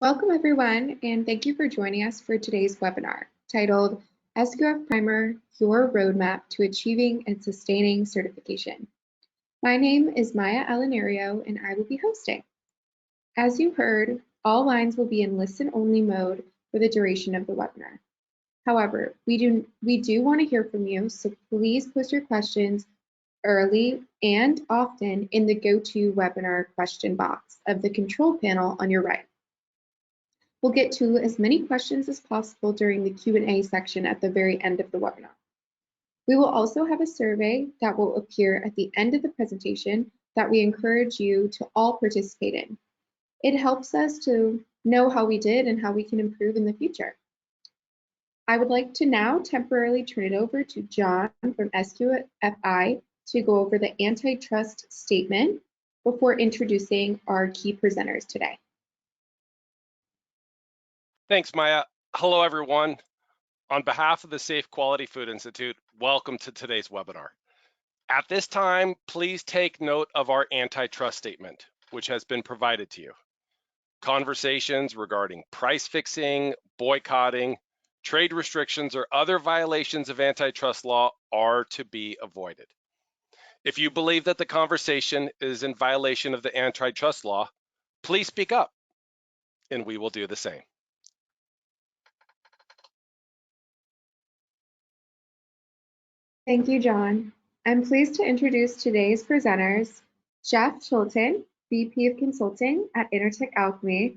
Welcome everyone, and thank you for joining us for today's webinar titled SQF Primer, Your Roadmap to Achieving and Sustaining Certification. My name is Maya Elinario and I will be hosting. As you heard, all lines will be in listen-only mode for the duration of the webinar. However, we do want to hear from you, so please post your questions early and often in the GoToWebinar question box of the control panel on your right. We'll get to as many questions as possible during the Q&A section at the very end of the webinar. We will also have a survey that will appear at the end of the presentation that we encourage you to all participate in. It helps us to know how we did and how we can improve in the future. I would like to now temporarily turn it over to John from SQFI to go over the antitrust statement before introducing our key presenters today. Thanks, Maya. Hello, everyone. On behalf of the Safe Quality Food Institute, welcome to today's webinar. At this time, please take note of our antitrust statement, which has been provided to you. Conversations regarding price fixing, boycotting, trade restrictions, or other violations of antitrust law are to be avoided. If you believe that the conversation is in violation of the antitrust law, please speak up, and we will do the same. Thank you, John. I'm pleased to introduce today's presenters, Jeff Chilton, VP of Consulting at Intertech Alchemy,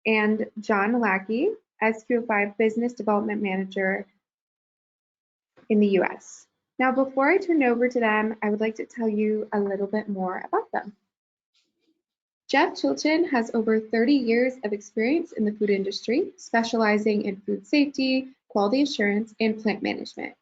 and John Lackey, SQFI Business Development Manager in the US. Now, before I turn it over to them, I would like to tell you a little bit more about them. Jeff Chilton has over 30 years of experience in the food industry, specializing in food safety, quality assurance, and plant management.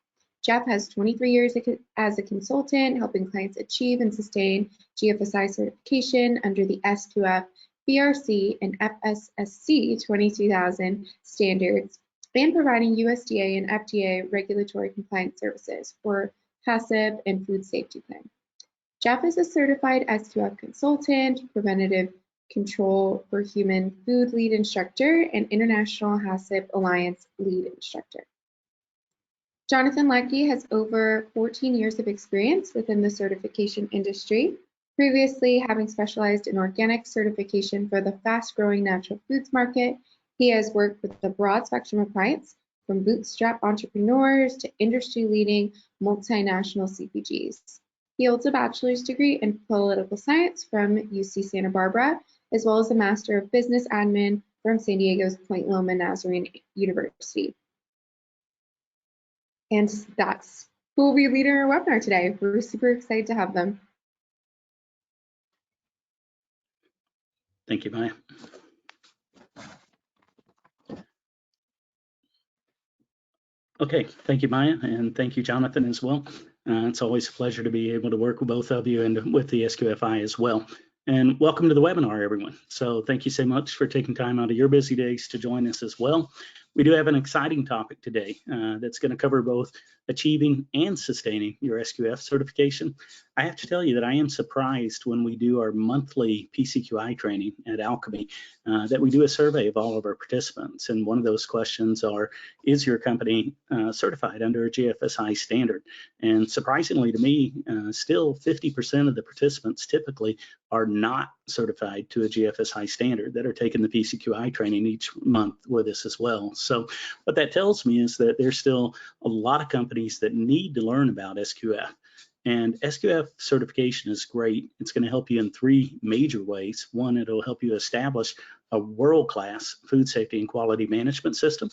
Jeff has 23 years as a consultant, helping clients achieve and sustain GFSI certification under the SQF, BRC, and FSSC 22000 standards, and providing USDA and FDA regulatory compliance services for HACCP and food safety plan. Jeff is a certified SQF consultant, preventative control for human food lead instructor, and International HACCP Alliance lead instructor. Jonathan Lackey has over 14 years of experience within the certification industry, previously having specialized in organic certification for the fast-growing natural foods market. He has worked with a broad spectrum of clients, from bootstrap entrepreneurs to industry-leading multinational CPGs. He holds a bachelor's degree in political science from UC Santa Barbara, as well as a Master of Business Admin from San Diego's Point Loma Nazarene University. And that's who will be leading our webinar today. We're super excited to have them. Thank you, Maya. Okay, thank you, Maya, and thank you, Jonathan, as well. It's always a pleasure to be able to work with both of you and with the SQFI as well. And welcome to the webinar, everyone. So thank you so much for taking time out of your busy days to join us as well. We do have an exciting topic today that's going to cover both achieving and sustaining your SQF certification. I have to tell you that I am surprised when we do our monthly PCQI training at Alchemy that we do a survey of all of our participants. And one of those questions are, is your company certified under a GFSI standard? And surprisingly to me, still 50% of the participants typically are not certified to a GFSI standard that are taking the PCQI training each month with us as well. So what that tells me is that there's still a lot of companies that need to learn about SQF. And SQF certification is great. It's going to help you in three major ways. One, it'll help you establish a world-class food safety and quality management system.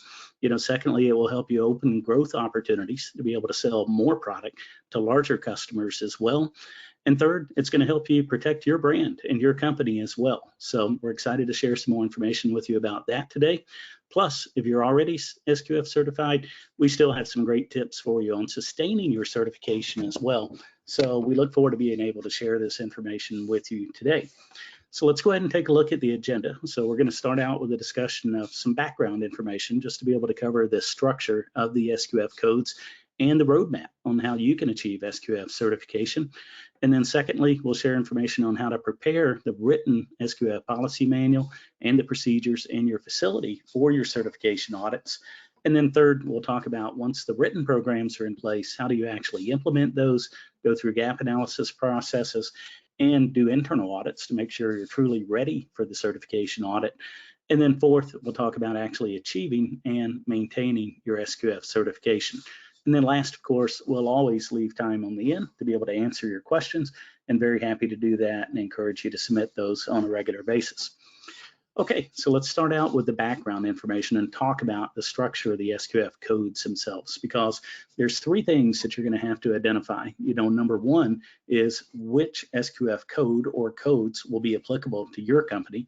Secondly, it will help you open growth opportunities to be able to sell more product to larger customers as well. And third, it's going to help you protect your brand and your company as well. So we're excited to share some more information with you about that today. Plus, if you're already SQF certified, we still have some great tips for you on sustaining your certification as well. So we look forward to being able to share this information with you today. So let's go ahead and take a look at the agenda. So we're going to start out with a discussion of some background information just to be able to cover the structure of the SQF codes and the roadmap on how you can achieve SQF certification. And then secondly, we'll share information on how to prepare the written SQF policy manual and the procedures in your facility for your certification audits. And then third, we'll talk about once the written programs are in place, how do you actually implement those, go through gap analysis processes, and do internal audits to make sure you're truly ready for the certification audit. And then fourth, we'll talk about actually achieving and maintaining your SQF certification. And then last, of course, we'll always leave time on the end to be able to answer your questions, and very happy to do that and encourage you to submit those on a regular basis. Okay, so let's start out with the background information and talk about the structure of the SQF codes themselves, because there's three things that you're going to have to identify. Number one is which SQF code or codes will be applicable to your company.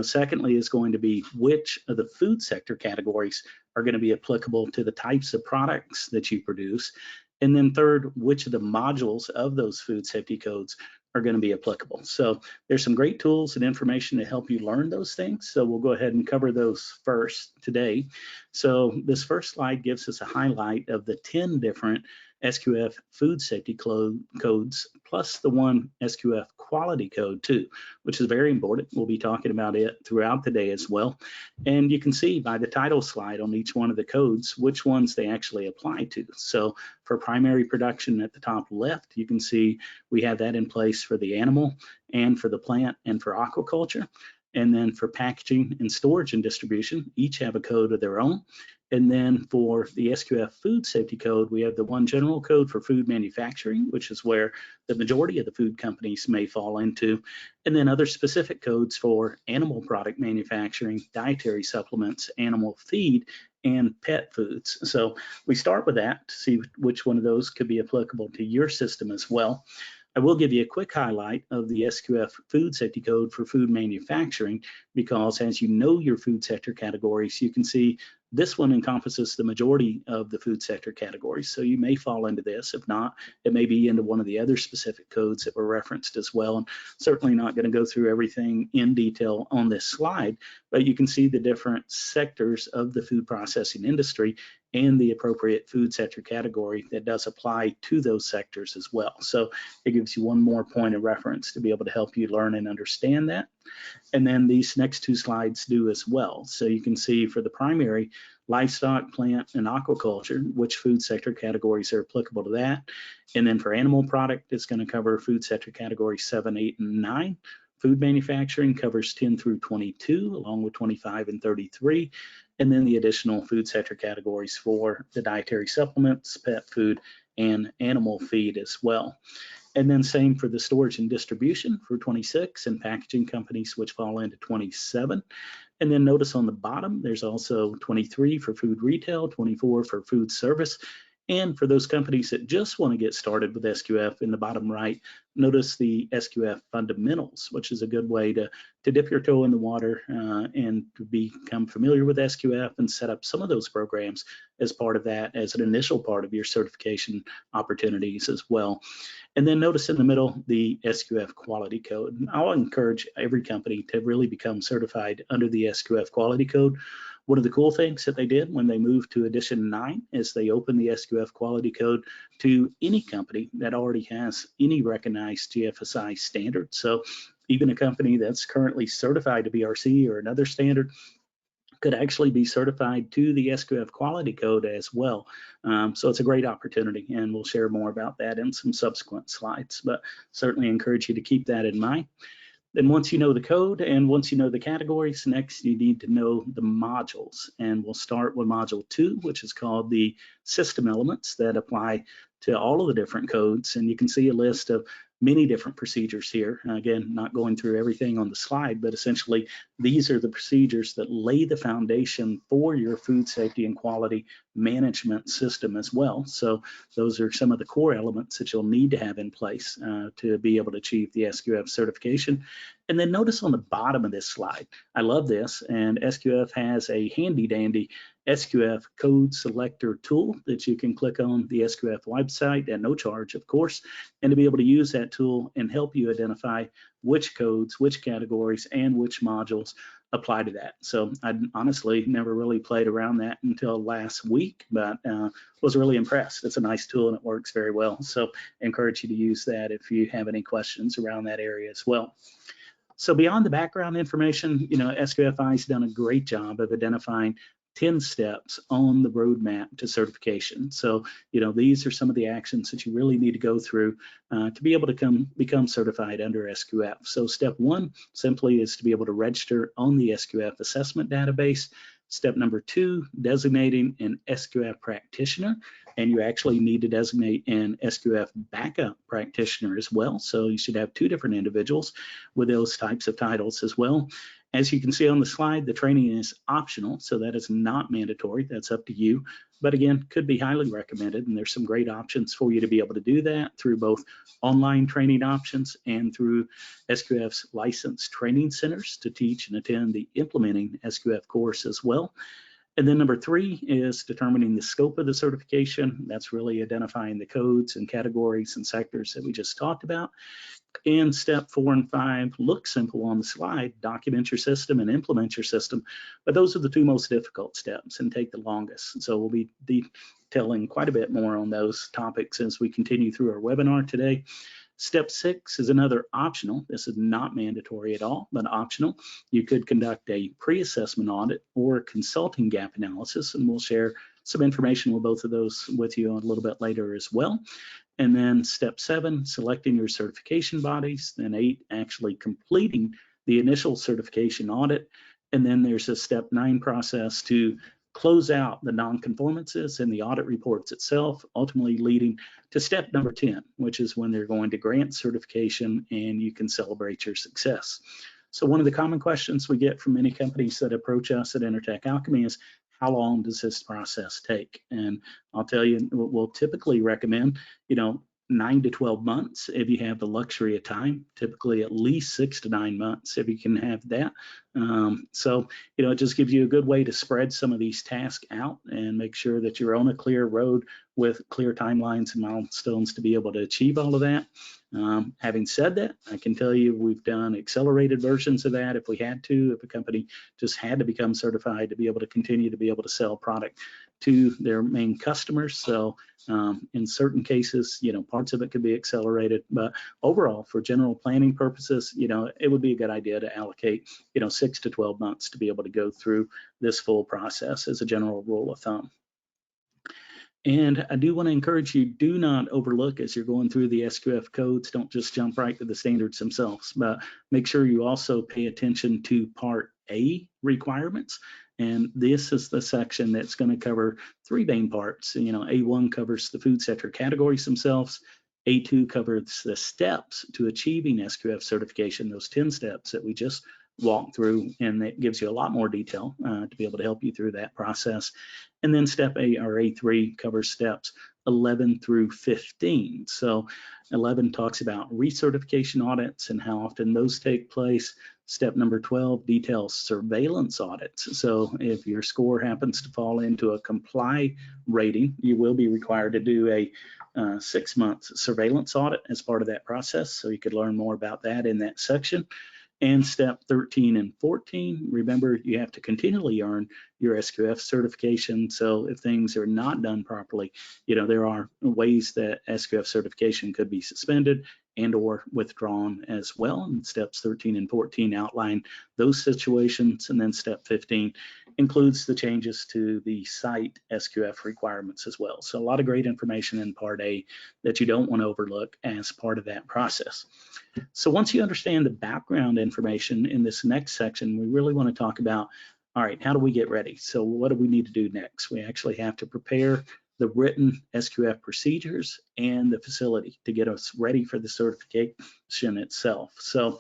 Secondly is going to be which of the food sector categories are going to be applicable to the types of products that you produce. And then third, which of the modules of those food safety codes are going to be applicable. So there's some great tools and information to help you learn those things. So we'll go ahead and cover those first today. So this first slide gives us a highlight of the 10 different SQF food safety codes, plus the one SQF quality code too, which is very important. We'll be talking about it throughout the day as well. And you can see by the title slide on each one of the codes, which ones they actually apply to. So for primary production at the top left, you can see we have that in place for the animal and for the plant and for aquaculture. And then for packaging and storage and distribution, each have a code of their own. And then for the SQF food safety code, we have the one general code for food manufacturing, which is where the majority of the food companies may fall into. And then other specific codes for animal product manufacturing, dietary supplements, animal feed, and pet foods. So we start with that to see which one of those could be applicable to your system as well. I will give you a quick highlight of the SQF food safety code for food manufacturing, because as you know your food sector categories, you can see this one encompasses the majority of the food sector categories. So you may fall into this. If not, it may be into one of the other specific codes that were referenced as well. And certainly not going to go through everything in detail on this slide, but you can see the different sectors of the food processing industry and the appropriate food sector category that does apply to those sectors as well. So it gives you one more point of reference to be able to help you learn and understand that. And then these next two slides do as well. So you can see for the primary, livestock, plant, and aquaculture, which food sector categories are applicable to that. And then for animal product, it's going to cover food sector categories 7, 8, and 9. Food manufacturing covers 10 through 22, along with 25 and 33. And then the additional food sector categories for the dietary supplements, pet food, and animal feed as well. And then same for the storage and distribution for 26, and packaging companies, which fall into 27. And then notice on the bottom, there's also 23 for food retail, 24 for food service. And for those companies that just want to get started with SQF, in the bottom right, notice the SQF fundamentals, which is a good way to dip your toe in the water and to become familiar with SQF and set up some of those programs as part of that, as an initial part of your certification opportunities as well. And then notice in the middle, the SQF quality code. I'll encourage every company to really become certified under the SQF quality code. One of the cool things that they did when they moved to edition 9 is they opened the SQF quality code to any company that already has any recognized GFSI standard. So even a company that's currently certified to BRC or another standard could actually be certified to the SQF quality code as well. So it's a great opportunity, and we'll share more about that in some subsequent slides, but certainly encourage you to keep that in mind. Then once you know the code and once you know the categories, next you need to know the modules. And we'll start with module 2, which is called the system elements that apply to all of the different codes. And you can see a list of many different procedures here. Again, not going through everything on the slide, but essentially these are the procedures that lay the foundation for your food safety and quality management system as well. So those are some of the core elements that you'll need to have in place to be able to achieve the SQF certification. And then notice on the bottom of this slide, I love this, and SQF has a handy dandy SQF code selector tool that you can click on the SQF website at no charge, of course, and to be able to use that tool and help you identify which codes, which categories, and which modules apply to that. So I honestly never really played around that until last week, but was really impressed. It's a nice tool and it works very well. So I encourage you to use that if you have any questions around that area as well. So beyond the background information, SQFI has done a great job of identifying 10 steps on the roadmap to certification. So, these are some of the actions that you really need to go through to be able to become certified under SQF. So step 1 simply is to be able to register on the SQF assessment database. Step number 2, designating an SQF practitioner, and you actually need to designate an SQF backup practitioner as well. So you should have 2 different individuals with those types of titles as well. As you can see on the slide, the training is optional, so that is not mandatory. That's up to you. But again, could be highly recommended, and there's some great options for you to be able to do that through both online training options and through SQF's licensed training centers to teach and attend the implementing SQF course as well. And then number 3 is determining the scope of the certification. That's really identifying the codes and categories and sectors that we just talked about. And step 4 and 5 look simple on the slide: document your system and implement your system. But those are the 2 most difficult steps and take the longest. So we'll be detailing quite a bit more on those topics as we continue through our webinar today. Step 6 is another optional. This is not mandatory at all, but optional. You could conduct a pre-assessment audit or consulting gap analysis, and we'll share some information with both of those with you a little bit later as well. And then step 7, selecting your certification bodies. Then 8, actually completing the initial certification audit. And then there's a step 9 process to close out the non-conformances and the audit reports itself, ultimately leading to step number 10, which is when they're going to grant certification and you can celebrate your success. So one of the common questions we get from many companies that approach us at Intertech Alchemy is, how long does this process take? And I'll tell you, we'll typically recommend, 9 to 12 months if you have the luxury of time, typically at least 6 to 9 months if you can have that. So, it just gives you a good way to spread some of these tasks out and make sure that you're on a clear road with clear timelines and milestones to be able to achieve all of that. Having said that, I can tell you we've done accelerated versions of that if we had to, if a company just had to become certified to be able to continue to be able to sell product to their main customers. So in certain cases, parts of it could be accelerated, but overall for general planning purposes, it would be a good idea to allocate, 6 to 12 months to be able to go through this full process as a general rule of thumb. And I do want to encourage you, do not overlook as you're going through the SQF codes, don't just jump right to the standards themselves, but make sure you also pay attention to Part A requirements. And this is the section that's going to cover 3 main parts. A1 covers the food sector categories themselves. A2 covers the steps to achieving SQF certification, those 10 steps that we just walked through, and it gives you a lot more detail to be able to help you through that process. And then step A3 covers steps 11 through 15. So 11 talks about recertification audits and how often those take place. Step number 12 details surveillance audits. So if your score happens to fall into a comply rating, you will be required to do a 6-month surveillance audit as part of that process. So you could learn more about that in that section. And step 13 and 14, remember, you have to continually earn your SQF certification. So if things are not done properly, there are ways that SQF certification could be suspended and or withdrawn as well. And steps 13 and 14 outline those situations. And then step 15 includes the changes to the site SQF requirements as well. So a lot of great information in Part A that you don't want to overlook as part of that process. So once you understand the background information in this next section, we really want to talk about, all right, how do we get ready? So what do we need to do next? We actually have to prepare the written SQF procedures and the facility to get us ready for the certification itself. So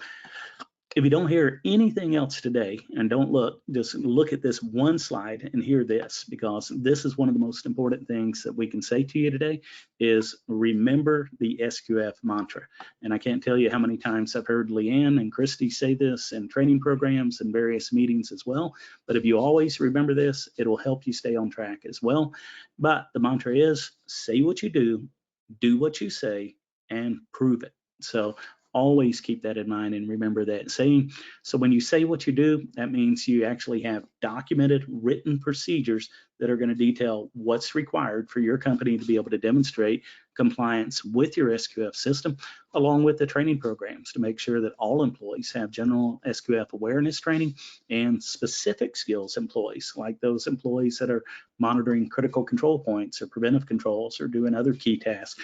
if you don't hear anything else today, and don't look, just look at this one slide and hear this, because this is one of the most important things that we can say to you today is remember the SQF mantra. And I can't tell you how many times I've heard Leanne and Christy say this in training programs and various meetings as well. But if you always remember this, it will help you stay on track as well. But the mantra is say what you do what you say, and prove it. So always keep that in mind and remember that saying. So when you say what you do, that means you actually have documented written procedures that are going to detail what's required for your company to be able to demonstrate compliance with your SQF system, along with the training programs to make sure that all employees have general SQF awareness training and specific skills employees, like those employees that are monitoring critical control points or preventive controls or doing other key tasks,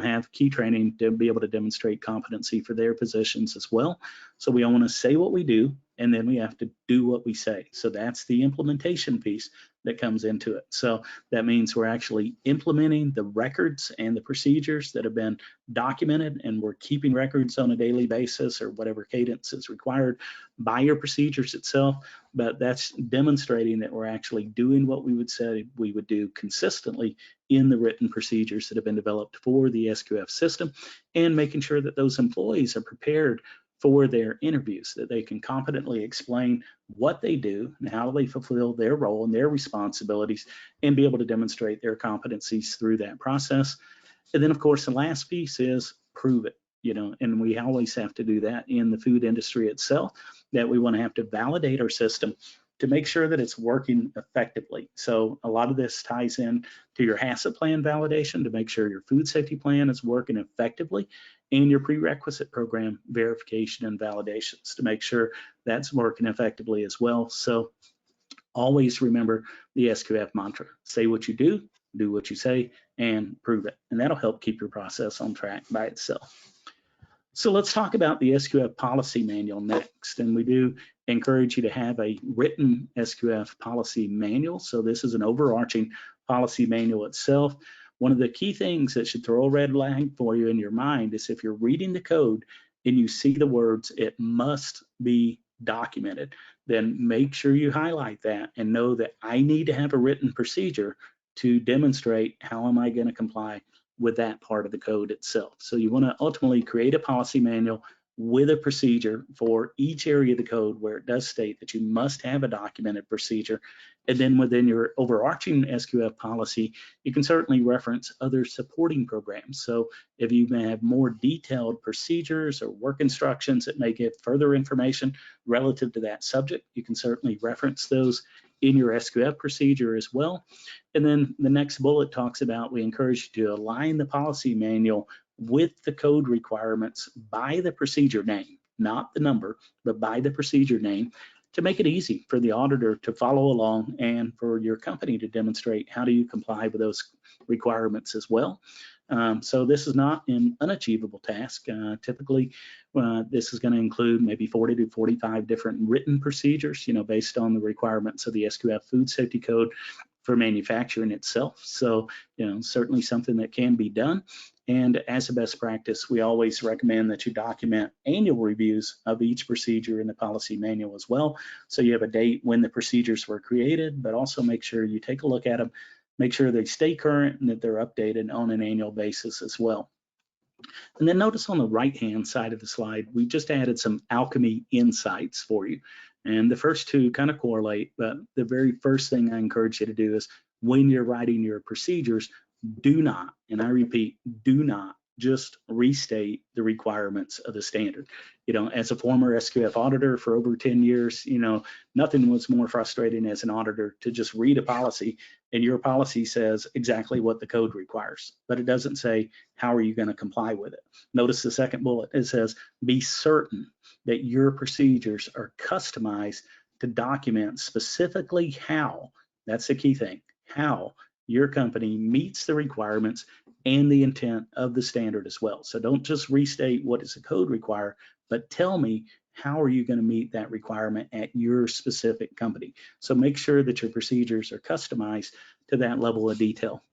have key training to be able to demonstrate competency for their positions as well. So we want to say what we do, and then we have to do what we say. So that's the implementation piece that comes into it. So that means we're actually implementing the records and the procedures that have been documented, and we're keeping records on a daily basis or whatever cadence is required by your procedures itself. But that's demonstrating that we're actually doing what we would say we would do consistently in the written procedures that have been developed for the SQF system, and making sure that those employees are prepared for their interviews, that they can competently explain what they do and how they fulfill their role and their responsibilities, and be able to demonstrate their competencies through that process. And then, of course, the last piece is prove it, and we always have to do that in the food industry itself, that we want to have to validate our system to make sure that it's working effectively. So a lot of this ties in to your HACCP plan validation to make sure your food safety plan is working effectively, and your prerequisite program verification and validations to make sure that's working effectively as well. So always remember the SQF mantra: say what you do what you say, and prove it. And that'll help keep your process on track by itself. So let's talk about the SQF policy manual next. And we do encourage you to have a written SQF policy manual. So this is an overarching policy manual itself. One of the key things that should throw a red flag for you in your mind is if you're reading the code and you see the words "it must be documented," then make sure you highlight that and know that I need to have a written procedure to demonstrate how am I going to comply with that part of the code itself. So you want to ultimately create a policy manual with a procedure for each area of the code where it does state that you must have a documented procedure. And then within your overarching SQF policy, you can certainly reference other supporting programs. So if you may have more detailed procedures or work instructions that may give further information relative to that subject, you can certainly reference those in your SQF procedure as well. And then the next bullet talks about, we encourage you to align the policy manual with the code requirements by the procedure name, not the number, but by the procedure name, to make it easy for the auditor to follow along and for your company to demonstrate how do you comply with those requirements as well. So this is not an unachievable task. Typically, this is going to include maybe 40 to 45 different written procedures, based on the requirements of the SQF Food Safety Code for manufacturing itself. So, certainly something that can be done. And as a best practice, we always recommend that you document annual reviews of each procedure in the policy manual as well. So you have a date when the procedures were created, but also make sure you take a look at them, make sure they stay current and that they're updated on an annual basis as well. And then notice on the right-hand side of the slide, we just added some alchemy insights for you. And the first two kind of correlate, but the very first thing I encourage you to do is when you're writing your procedures, do not, and I repeat, do not just restate the requirements of the standard. As a former SQF auditor for over 10 years, nothing was more frustrating as an auditor to just read a policy and your policy says exactly what the code requires, but it doesn't say how are you going to comply with it. Notice the second bullet, it says be certain that your procedures are customized to document specifically how, that's the key thing, how your company meets the requirements and the intent of the standard as well. So don't just restate what does the code require, but tell me how are you going to meet that requirement at your specific company. So make sure that your procedures are customized to that level of detail.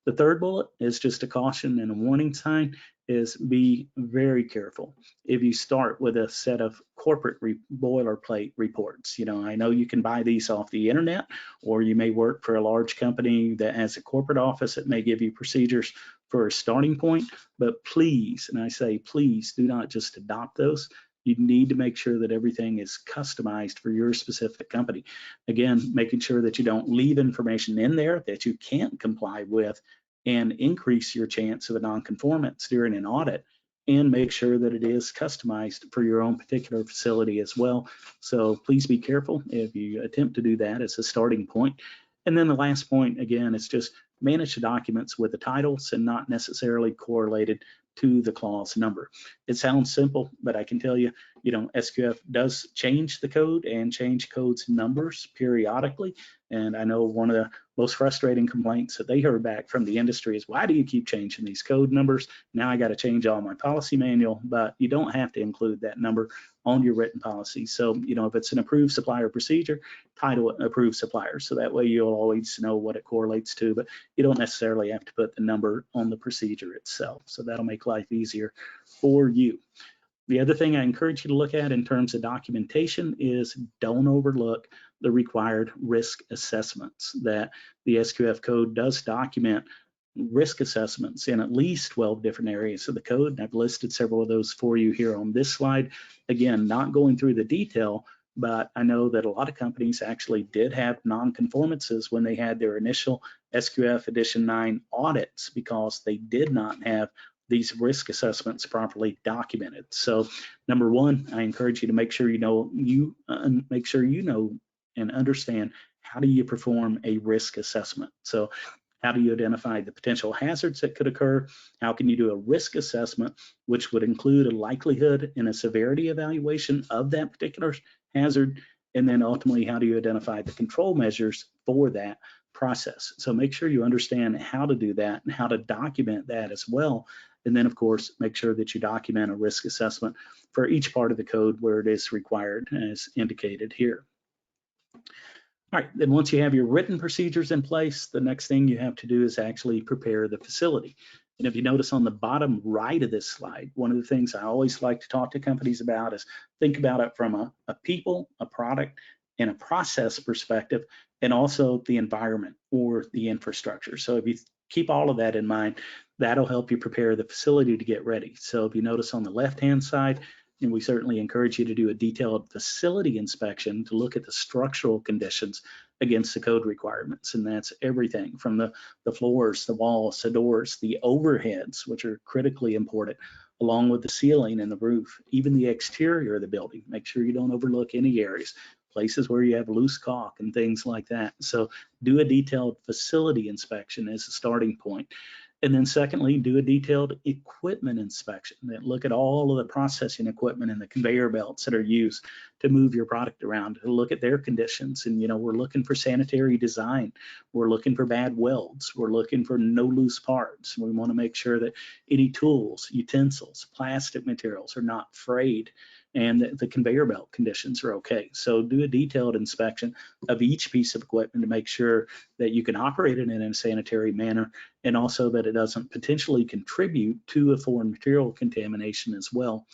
The third bullet is just a caution and a warning sign, is be very careful if you start with a set of corporate boilerplate reports. I know you can buy these off the internet, or you may work for a large company that has a corporate office that may give you procedures for a starting point, but please, and I say please, do not just adopt those. You need to make sure that everything is customized for your specific company. Again, making sure that you don't leave information in there that you can't comply with and increase your chance of a non-conformance during an audit. and make sure that it is customized for your own particular facility as well. So please be careful if you attempt to do that as a starting point. And then the last point, again, is just manage the documents with the titles and not necessarily correlated to the clause number. It sounds simple, but I can tell you, SQF does change the code and change codes numbers periodically. And I know one of the most frustrating complaints that they heard back from the industry is, why do you keep changing these code numbers? Now I got to change all my policy manual, but you don't have to include that number on your written policy. So, if it's an approved supplier procedure, title it approved supplier. So that way you'll always know what it correlates to, but you don't necessarily have to put the number on the procedure itself. So that'll make life easier for you. The other thing I encourage you to look at in terms of documentation is don't overlook the required risk assessments. That the SQF code does document risk assessments in at least 12 different areas of the code, and I've listed several of those for you here on this slide. Again, not going through the detail, but I know that a lot of companies actually did have non-conformances when they had their initial SQF Edition 9 audits because they did not have these risk assessments properly documented. So number one, I encourage you to make sure you know and understand, how do you perform a risk assessment? So how do you identify the potential hazards that could occur? How can you do a risk assessment, which would include a likelihood and a severity evaluation of that particular hazard? And then ultimately, how do you identify the control measures for that process? So make sure you understand how to do that and how to document that as well. And then, of course, make sure that you document a risk assessment for each part of the code where it is required, as indicated here. All right, then once you have your written procedures in place, the next thing you have to do is actually prepare the facility. And if you notice on the bottom right of this slide, one of the things I always like to talk to companies about is think about it from a people, a product, and a process perspective, and also the environment or the infrastructure. So if you keep all of that in mind, that'll help you prepare the facility to get ready. So if you notice on the left-hand side, and we certainly encourage you to do a detailed facility inspection to look at the structural conditions against the code requirements. And that's everything from the floors, the walls, the doors, the overheads, which are critically important, along with the ceiling and the roof, even the exterior of the building. Make sure you don't overlook any areas, places where you have loose caulk and things like that. So do a detailed facility inspection as a starting point. And then secondly, do a detailed equipment inspection. Look at all of the processing equipment and the conveyor belts that are used to move your product around. Look at their conditions. And, we're looking for sanitary design. We're looking for bad welds. We're looking for no loose parts. We want to make sure that any tools, utensils, plastic materials are not frayed, and that the conveyor belt conditions are okay. So do a detailed inspection of each piece of equipment to make sure that you can operate it in a sanitary manner, and also that it doesn't potentially contribute to a foreign material contamination as well.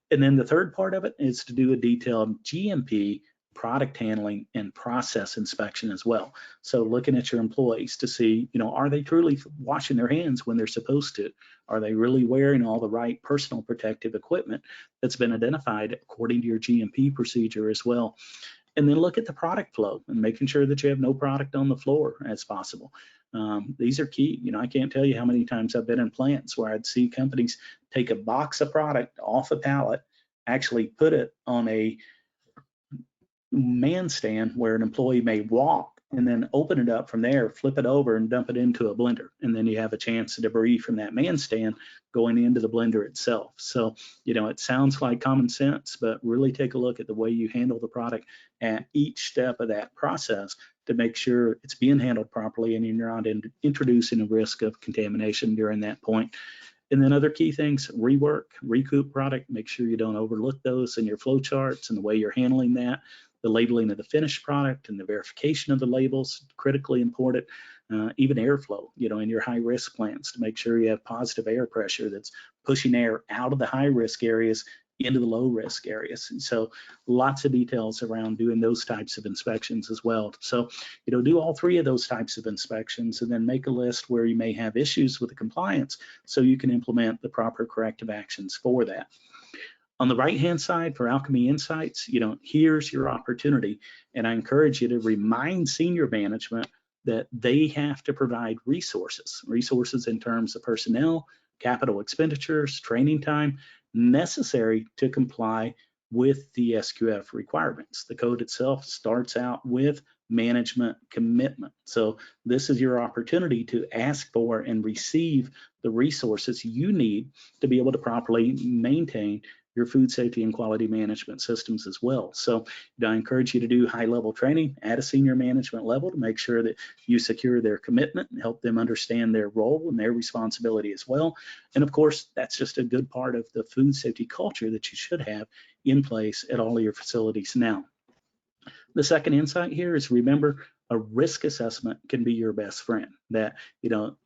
And then the third part of it is to do a detailed GMP product handling and process inspection as well. So looking at your employees to see, are they truly washing their hands when they're supposed to? Are they really wearing all the right personal protective equipment that's been identified according to your GMP procedure as well? And then look at the product flow and making sure that you have no product on the floor as possible. These are key. I can't tell you how many times I've been in plants where I'd see companies take a box of product off a pallet, actually put it on a man stand where an employee may walk, and then open it up from there, flip it over and dump it into a blender. And then you have a chance of debris from that man stand going into the blender itself. So, it sounds like common sense, but really take a look at the way you handle the product at each step of that process to make sure it's being handled properly and you're not introducing a risk of contamination during that point. And then other key things, rework, recoup product, make sure you don't overlook those in your flow charts and the way you're handling that. The labeling of the finished product and the verification of the labels, critically important. Even airflow, in your high risk plants, to make sure you have positive air pressure that's pushing air out of the high risk areas into the low risk areas. And so lots of details around doing those types of inspections as well. So, do all three of those types of inspections and then make a list where you may have issues with the compliance so you can implement the proper corrective actions for that. On the right-hand side for Alchemy Insights, here's your opportunity. And I encourage you to remind senior management that they have to provide resources in terms of personnel, capital expenditures, training time necessary to comply with the SQF requirements. The code itself starts out with management commitment. So this is your opportunity to ask for and receive the resources you need to be able to properly maintain your food safety and quality management systems as well. So I encourage you to do high-level training at a senior management level to make sure that you secure their commitment and help them understand their role and their responsibility as well. And of course, that's just a good part of the food safety culture that you should have in place at all of your facilities now. The second insight here is, remember, a risk assessment can be your best friend. That,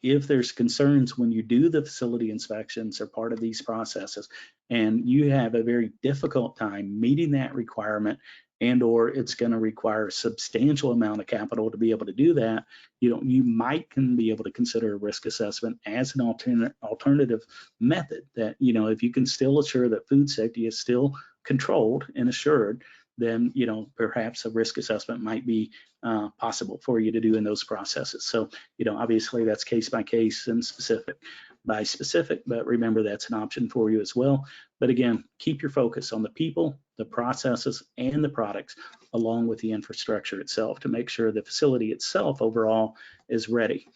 if there's concerns when you do the facility inspections or part of these processes, and you have a very difficult time meeting that requirement, and or it's going to require a substantial amount of capital to be able to do that, you might can be able to consider a risk assessment as an alternative method. That, if you can still assure that food safety is still controlled and assured, then perhaps a risk assessment might be possible for you to do in those processes. So obviously that's case by case and specific by specific, but remember that's an option for you as well. But again, keep your focus on the people, the processes, and the products, along with the infrastructure itself, to make sure the facility itself overall is ready.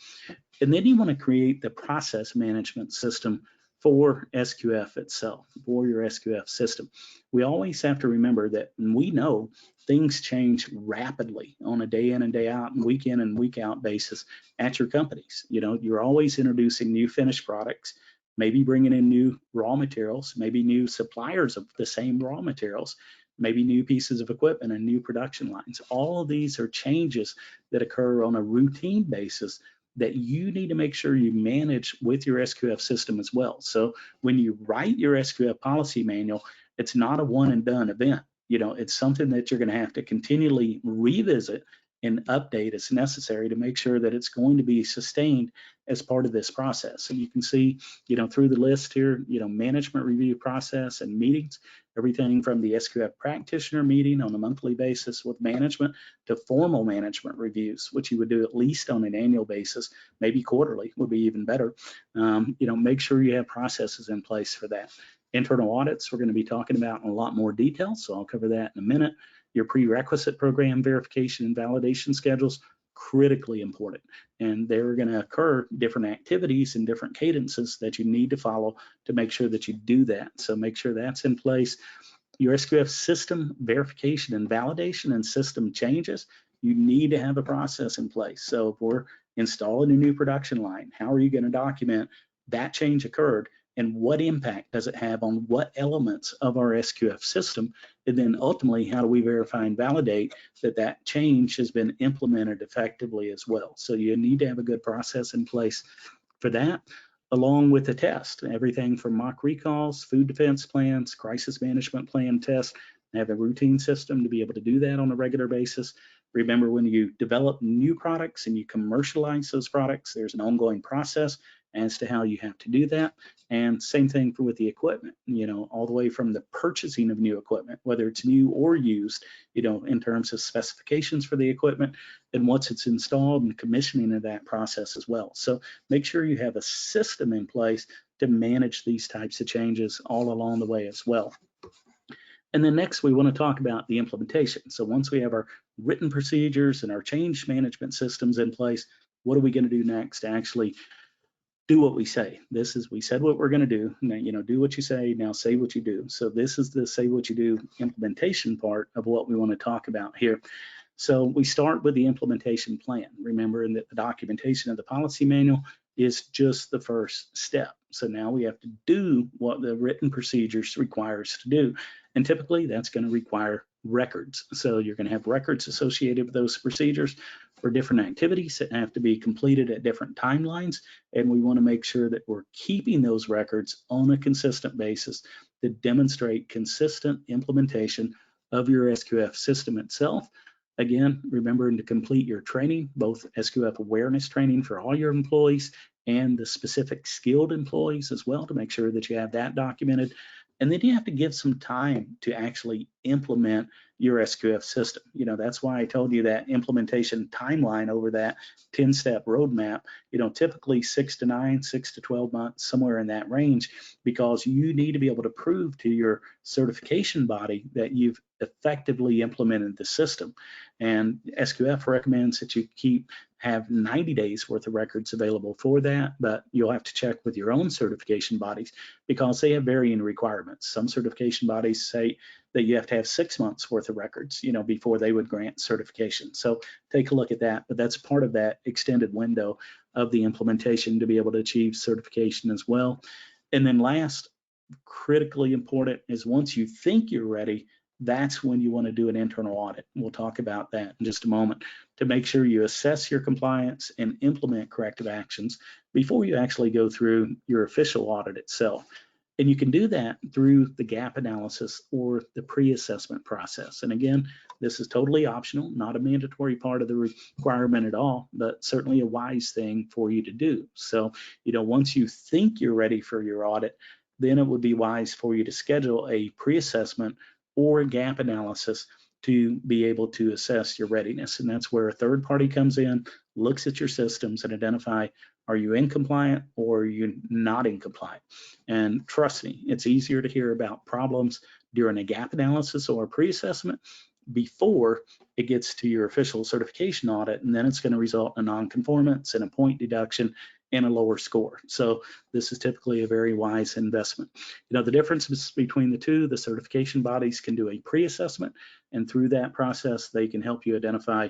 And then you want to create the process management system for SQF itself, for your SQF system. We always have to remember that we know things change rapidly on a day in and day out and week in and week out basis at your companies. You're always introducing new finished products, maybe bringing in new raw materials, maybe new suppliers of the same raw materials, maybe new pieces of equipment and new production lines. All of these are changes that occur on a routine basis that you need to make sure you manage with your SQF system as well. So when you write your SQF policy manual, it's not a one and done event. It's something that you're going to have to continually revisit and update as necessary to make sure that it's going to be sustained as part of this process. And you can see, through the list here, management review process and meetings, everything from the SQF practitioner meeting on a monthly basis with management to formal management reviews, which you would do at least on an annual basis, maybe quarterly would be even better. Make sure you have processes in place for that. Internal audits, we're going to be talking about in a lot more detail, so I'll cover that in a minute. Your prerequisite program verification and validation schedules, critically important. And they're going to occur different activities and different cadences that you need to follow to make sure that you do that. So make sure that's in place. Your SQF system verification and validation and system changes, you need to have a process in place. So if we're installing a new production line, how are you going to document that change occurred? And what impact does it have on what elements of our SQF system? And then ultimately, how do we verify and validate that that change has been implemented effectively as well? So you need to have a good process in place for that, along with the test, everything from mock recalls, food defense plans, crisis management plan tests. Have a routine system to be able to do that on a regular basis. Remember, when you develop new products and you commercialize those products, there's an ongoing process as to how you have to do that. And same thing with the equipment, all the way from the purchasing of new equipment, whether it's new or used, in terms of specifications for the equipment, and once it's installed and commissioning of that process as well. So make sure you have a system in place to manage these types of changes all along the way as well. And then next, we want to talk about the implementation. So once we have our written procedures and our change management systems in place, what are we going to do next to actually do what we say? We said what we're going to do. Now, do what you say, now say what you do. So this is the say what you do implementation part of what we want to talk about here. So we start with the implementation plan. Remember that the documentation of the policy manual is just the first step. So now we have to do what the written procedures require us to do. And typically that's going to require records. So you're going to have records associated with those procedures for different activities that have to be completed at different timelines. And we want to make sure that we're keeping those records on a consistent basis to demonstrate consistent implementation of your SQF system itself. Again, remembering to complete your training, both SQF awareness training for all your employees and the specific skilled employees as well, to make sure that you have that documented. And then you have to give some time to actually implement your SQF system. That's why I told you that implementation timeline over that 10-step roadmap, typically 6 to 9, 6 to 12 months, somewhere in that range, because you need to be able to prove to your certification body that you've effectively implemented the system. And SQF recommends that you have 90 days worth of records available for that, but you'll have to check with your own certification bodies because they have varying requirements. Some certification bodies say that you have to have 6 months worth of records, before they would grant certification. So take a look at that, but that's part of that extended window of the implementation to be able to achieve certification as well. And then last, critically important, is once you think you're ready, that's when you want to do an internal audit. We'll talk about that in just a moment to make sure you assess your compliance and implement corrective actions before you actually go through your official audit itself. And you can do that through the gap analysis or the pre-assessment process. And again, this is totally optional, not a mandatory part of the requirement at all, but certainly a wise thing for you to do. So, once you think you're ready for your audit, then it would be wise for you to schedule a pre-assessment or gap analysis to be able to assess your readiness. And that's where a third party comes in, looks at your systems and identify, are you in compliant or are you not in compliant? And trust me, it's easier to hear about problems during a gap analysis or a pre-assessment before it gets to your official certification audit, and then it's going to result in a non-conformance and a point deduction and a lower score. So this is typically a very wise investment. The difference between the two, the certification bodies can do a pre-assessment, and through that process, they can help you identify,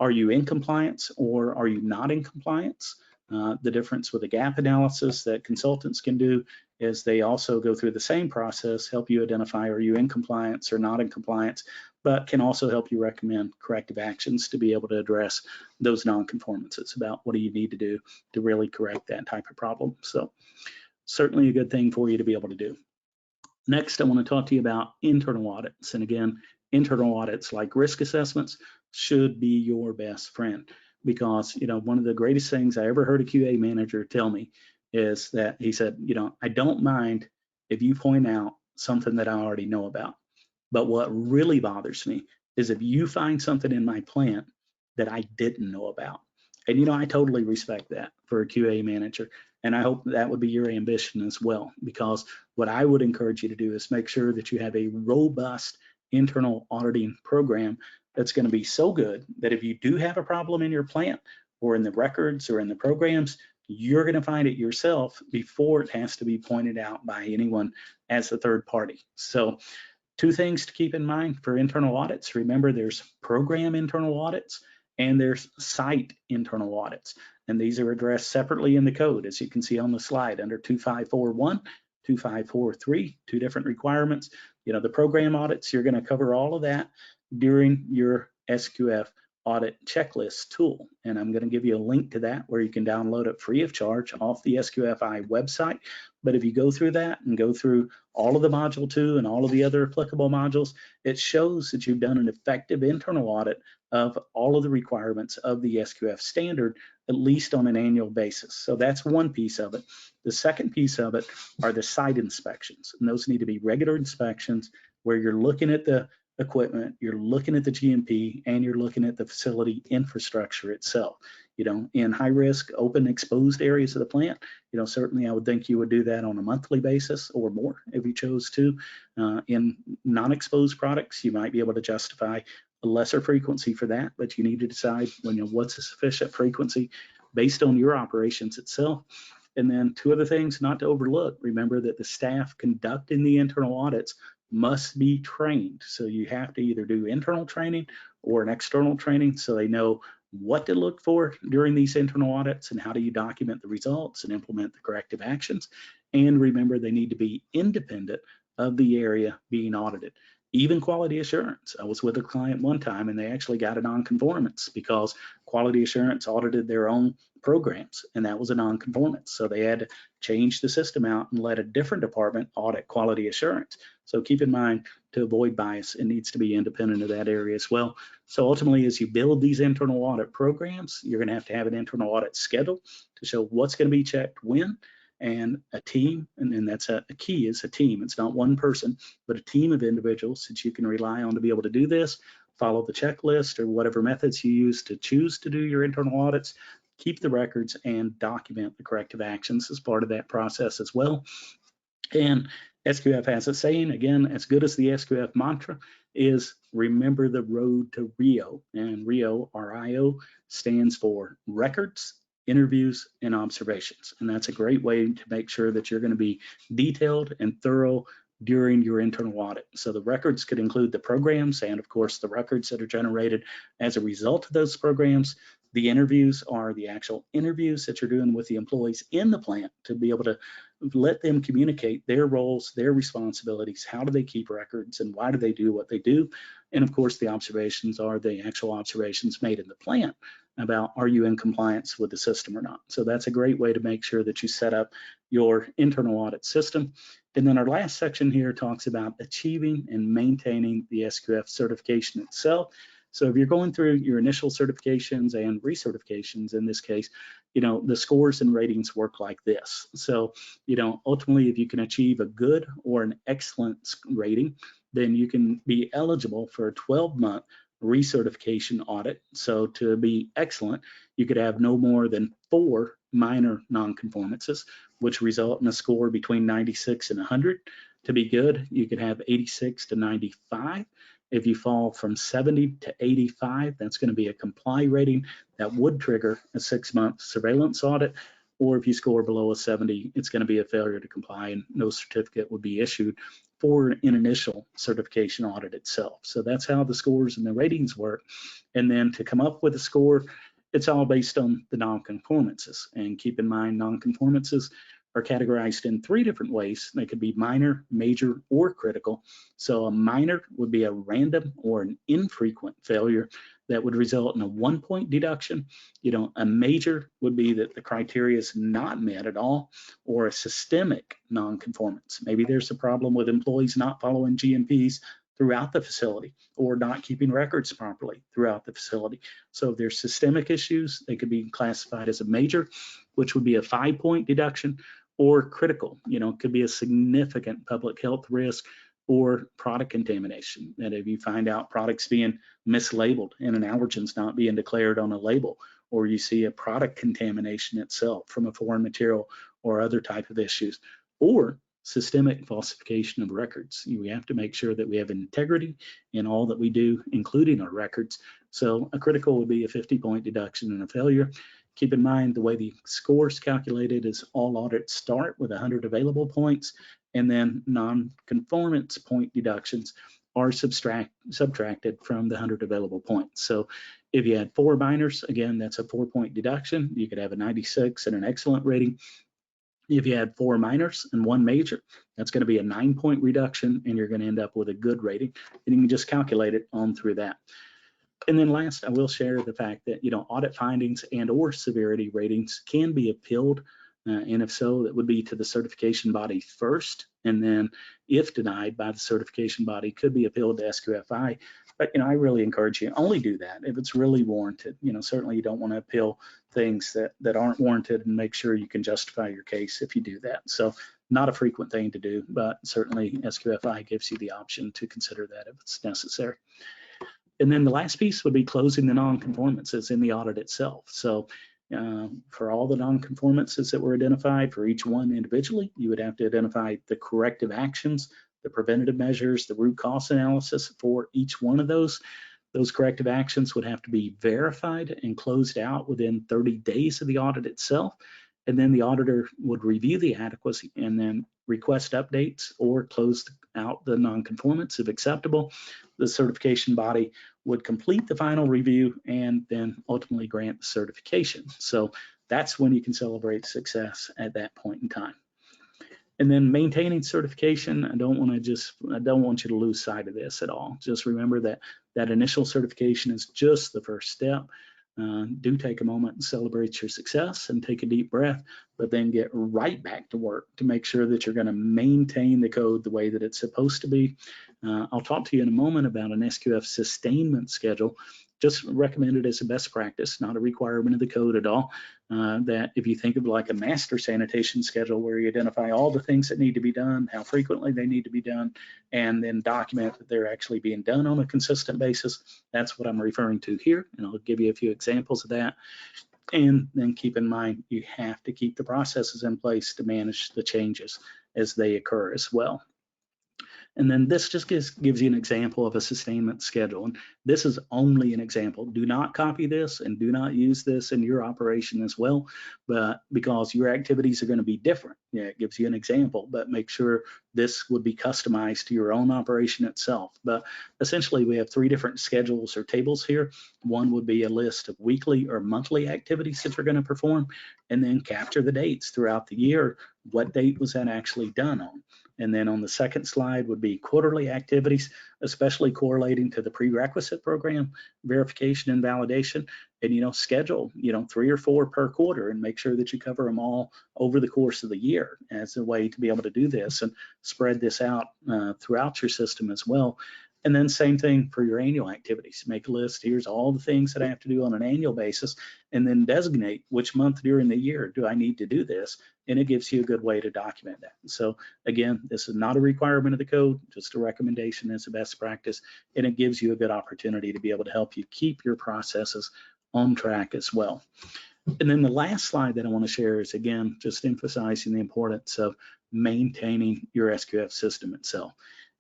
are you in compliance or are you not in compliance? The difference with a gap analysis that consultants can do is they also go through the same process, help you identify, are you in compliance or not in compliance, but can also help you recommend corrective actions to be able to address those non-conformances about what do you need to do to really correct that type of problem. So certainly a good thing for you to be able to do. Next, I want to talk to you about internal audits. And again, internal audits like risk assessments should be your best friend, because one of the greatest things I ever heard a QA manager tell me is that he said, I don't mind if you point out something that I already know about, but what really bothers me is if you find something in my plant that I didn't know about. And I totally respect that for a QA manager, and I hope that would be your ambition as well, because what I would encourage you to do is make sure that you have a robust internal auditing program that's going to be so good that if you do have a problem in your plant or in the records or in the programs, you're going to find it yourself before it has to be pointed out by anyone as a third party. So 2 things to keep in mind for internal audits. Remember, there's program internal audits and there's site internal audits. And these are addressed separately in the code, as you can see on the slide, under 2541, 2543, 2 different requirements. The program audits, you're going to cover all of that during your SQF audit checklist tool. And I'm going to give you a link to that where you can download it free of charge off the SQFI website. But if you go through that and go through all of the module 2 and all of the other applicable modules, it shows that you've done an effective internal audit of all of the requirements of the SQF standard, at least on an annual basis. So that's one piece of it. The second piece of it are the site inspections, and those need to be regular inspections where you're looking at the equipment, you're looking at the GMP, and you're looking at the facility infrastructure itself. In high risk, open, exposed areas of the plant, certainly I would think you would do that on a monthly basis or more if you chose to. In non-exposed products, you might be able to justify a lesser frequency for that, but you need to decide what's a sufficient frequency based on your operations itself. And then 2 other things not to overlook. Remember that the staff conducting the internal audits must be trained. So you have to either do internal training or an external training so they know what to look for during these internal audits and how do you document the results and implement the corrective actions. And remember, they need to be independent of the area being audited. Even quality assurance. I was with a client one time and they actually got a non-conformance because quality assurance audited their own programs, and that was a non-conformance. So they had to change the system out and let a different department audit quality assurance. So keep in mind, to avoid bias, it needs to be independent of that area as well. So ultimately, as you build these internal audit programs, you're going to have an internal audit schedule to show what's going to be checked when. and a team, and that's a key is a team. It's not one person, but a team of individuals that you can rely on to be able to do this. Follow the checklist or whatever methods you use to choose to do your internal audits. Keep the records and document the corrective actions as part of that process as well. And SQF has a saying, again, as good as the SQF mantra, is remember the road to Rio. And Rio, RIO, stands for records, interviews, and observations. And that's a great way to make sure that you're going to be detailed and thorough during your internal audit. So the records could include the programs and, of course, the records that are generated as a result of those programs. The interviews are the actual interviews that you're doing with the employees in the plant to be able to let them communicate their roles, their responsibilities, how do they keep records, and why do they do what they do. And of course, the observations are the actual observations made in the plant about are you in compliance with the system or not. So that's a great way to make sure that you set up your internal audit system. And then our last section here talks about achieving and maintaining the SQF certification itself. So if you're going through your initial certifications and recertifications, in this case, the scores and ratings work like this. So, ultimately, if you can achieve a good or an excellent rating, then you can be eligible for a 12-month recertification audit. So to be excellent, you could have no more than 4 minor non-conformances, which result in a score between 96 and 100. To be good, you could have 86 to 95. If you fall from 70 to 85, that's going to be a comply rating that would trigger a 6-month surveillance audit. Or if you score below a 70, it's going to be a failure to comply and no certificate would be issued for an initial certification audit itself. So that's how the scores and the ratings work. And then to come up with a score, it's all based on the non-conformances. And keep in mind, non-conformances are categorized in 3 different ways. They could be minor, major, or critical. So a minor would be a random or an infrequent failure that would result in a 1-point deduction. A major would be that the criteria is not met at all, or a systemic non-conformance. Maybe there's a problem with employees not following GMPs throughout the facility or not keeping records properly throughout the facility. So if there's systemic issues, they could be classified as a major, which would be a 5-point deduction, or critical, could be a significant public health risk or product contamination. That if you find out products being mislabeled and an allergen's not being declared on a label, or you see a product contamination itself from a foreign material or other type of issues, or systemic falsification of records. We have to make sure that we have integrity in all that we do, including our records. So a critical would be a 50-point deduction and a failure. Keep in mind the way the score is calculated is all audits start with 100 available points, and then non-conformance point deductions are subtracted from the 100 available points. So if you had 4 minors, again, that's a 4-point deduction. You could have a 96 and an excellent rating. If you had 4 minors and 1 major, that's going to be a 9-point reduction, and you're going to end up with a good rating. And you can just calculate it on through that. And then last, I will share the fact that, audit findings and or severity ratings can be appealed. And if so, that would be to the certification body first. And then if denied by the certification body, could be appealed to SQFI. But, I really encourage you, only do that if it's really warranted. Certainly you don't want to appeal things that aren't warranted, and make sure you can justify your case if you do that. So not a frequent thing to do, but certainly SQFI gives you the option to consider that if it's necessary. And then the last piece would be closing the non-conformances in the audit itself. So for all the non-conformances that were identified, for each one individually, you would have to identify the corrective actions, the preventative measures, the root cause analysis for each one of those. Those corrective actions would have to be verified and closed out within 30 days of the audit itself. And then the auditor would review the adequacy and then request updates or close out the non-conformance if acceptable. The certification body would complete the final review and then ultimately grant the certification. So that's when you can celebrate success at that point in time. And then maintaining certification, I don't want you to lose sight of this at all. Just remember that initial certification is just the first step. Do take a moment and celebrate your success and take a deep breath, but then get right back to work to make sure that you're going to maintain the code the way that it's supposed to be. I'll talk to you in a moment about an SQF sustainment schedule, just recommended as a best practice, not a requirement of the code at all. That if you think of like a master sanitation schedule where you identify all the things that need to be done, how frequently they need to be done, and then document that they're actually being done on a consistent basis, that's what I'm referring to here. And I'll give you a few examples of that. And then keep in mind, you have to keep the processes in place to manage the changes as they occur as well. And then this just gives you an example of a sustainment schedule. And this is only an example. Do not copy this and do not use this in your operation as well, but because your activities are going to be different. Yeah, it gives you an example, but make sure this would be customized to your own operation itself. But essentially, we have 3 different schedules or tables here. One would be a list of weekly or monthly activities that you're going to perform, and then capture the dates throughout the year. What date was that actually done on? And then on the second slide would be quarterly activities, especially correlating to the prerequisite program, verification and validation, and schedule 3 or 4 per quarter and make sure that you cover them all over the course of the year as a way to be able to do this and spread this out throughout your system as well. And then same thing for your annual activities. Make a list. Here's all the things that I have to do on an annual basis, and then designate which month during the year do I need to do this. And it gives you a good way to document that. So again, this is not a requirement of the code, just a recommendation as a best practice. And it gives you a good opportunity to be able to help you keep your processes on track as well. And then the last slide that I want to share is, again, just emphasizing the importance of maintaining your SQF system itself.